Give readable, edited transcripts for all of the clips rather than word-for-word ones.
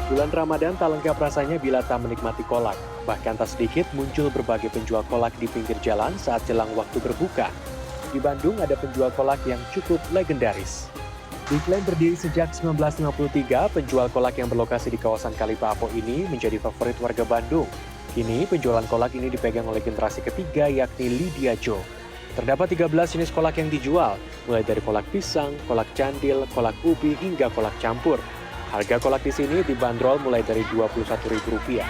Bulan Ramadan tak lengkap rasanya bila tak menikmati kolak. Bahkan tak sedikit muncul berbagai penjual kolak di pinggir jalan saat jelang waktu berbuka. Di Bandung ada penjual kolak yang cukup legendaris. Diklaim berdiri sejak 1953, penjual kolak yang berlokasi di kawasan Kalipapo ini menjadi favorit warga Bandung. Kini penjualan kolak ini dipegang oleh generasi ketiga yakni Lydia Jo. Terdapat 13 jenis kolak yang dijual, mulai dari kolak pisang, kolak candil, kolak ubi, hingga kolak campur. Harga kolak di sini dibanderol mulai dari Rp21.000.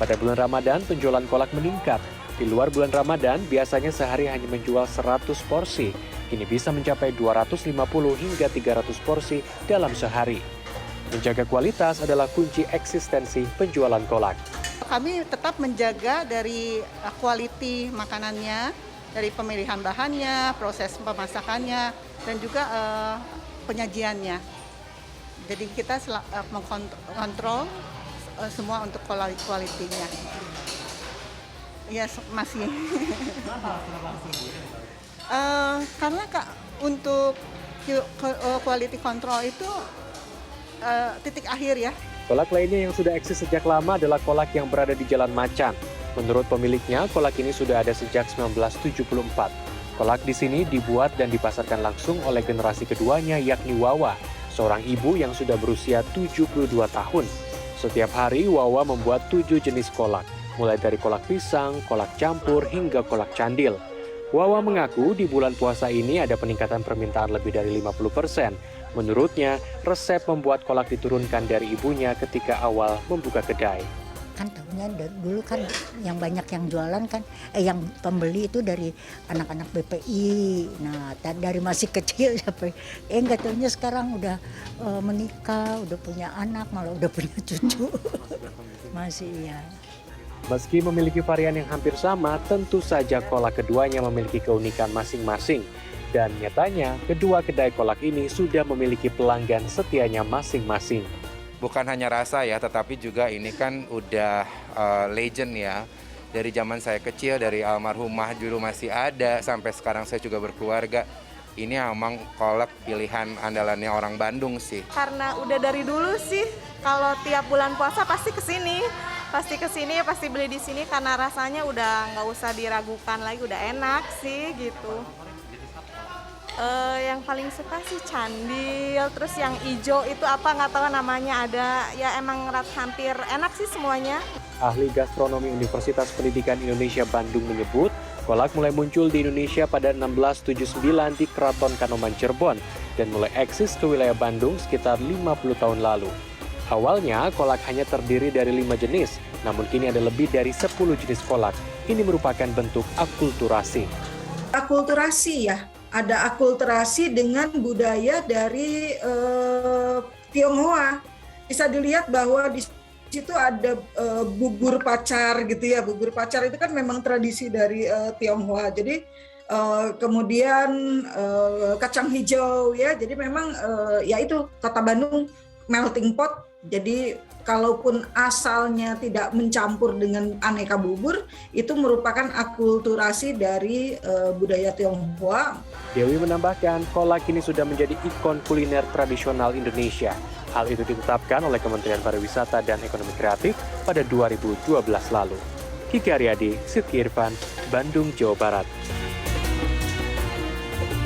Pada bulan Ramadan, penjualan kolak meningkat. Di luar bulan Ramadan, biasanya sehari hanya menjual 100 porsi. Kini bisa mencapai 250 hingga 300 porsi dalam sehari. Menjaga kualitas adalah kunci eksistensi penjualan kolak. Kami tetap menjaga dari quality makanannya, dari pemilihan bahannya, proses pemasakannya, dan juga penyajiannya. Jadi kita mengkontrol semua untuk kualitinya. Ya masih. Karena Kak, untuk quality control itu titik akhir ya. Kolak lainnya yang sudah eksis sejak lama adalah kolak yang berada di Jalan Macan. Menurut pemiliknya, kolak ini sudah ada sejak 1974. Kolak di sini dibuat dan dipasarkan langsung oleh generasi keduanya yakni Wawa, seorang ibu yang sudah berusia 72 tahun. Setiap hari Wawa membuat 7 jenis kolak, mulai dari kolak pisang, kolak campur, hingga kolak candil. Wawa mengaku di bulan puasa ini ada peningkatan permintaan lebih dari 50%. Menurutnya, resep membuat kolak diturunkan dari ibunya ketika awal membuka kedai. Kan tahunya dulu kan yang banyak yang jualan kan, yang pembeli itu dari anak-anak BPI. Nah, dari masih kecil sampai nggak tahunya sekarang udah menikah, udah punya anak, malah udah punya cucu. Masih ya. Meski memiliki varian yang hampir sama, tentu saja kolak keduanya memiliki keunikan masing-masing. Dan nyatanya, kedua kedai kolak ini sudah memiliki pelanggan setianya masing-masing. Bukan hanya rasa ya, tetapi juga ini kan udah legend ya. Dari zaman saya kecil, dari almarhumah dulu masih ada, sampai sekarang saya juga berkeluarga. Ini emang kolak pilihan andalannya orang Bandung sih. Karena udah dari dulu sih, kalau tiap bulan puasa pasti kesini. Pasti kesini, pasti beli di sini karena rasanya udah nggak usah diragukan lagi, udah enak sih gitu. Yang paling suka sih candil, terus yang ijo itu apa nggak tahu namanya, ada ya emang hampir enak sih semuanya. Ahli gastronomi Universitas Pendidikan Indonesia Bandung menyebut, kolak mulai muncul di Indonesia pada 1679 di Keraton Kanoman Cirebon dan mulai eksis ke wilayah Bandung sekitar 50 tahun lalu. Awalnya, kolak hanya terdiri dari 5 jenis, namun kini ada lebih dari 10 jenis kolak. Ini merupakan bentuk akulturasi. Akulturasi ya, ada akulturasi dengan budaya dari Tionghoa. Bisa dilihat bahwa di situ ada bubur pacar gitu ya. Bubur pacar itu kan memang tradisi dari Tionghoa. Jadi kemudian kacang hijau ya. Jadi memang ya itu kota Bandung melting pot. Jadi kalaupun asalnya tidak mencampur dengan aneka bubur, itu merupakan akulturasi dari budaya Tionghoa. Dewi menambahkan, kolak kini sudah menjadi ikon kuliner tradisional Indonesia. Hal itu ditetapkan oleh Kementerian Pariwisata dan Ekonomi Kreatif pada 2012 lalu. Kiki Aryadi, Sidki Irfan, Bandung, Jawa Barat.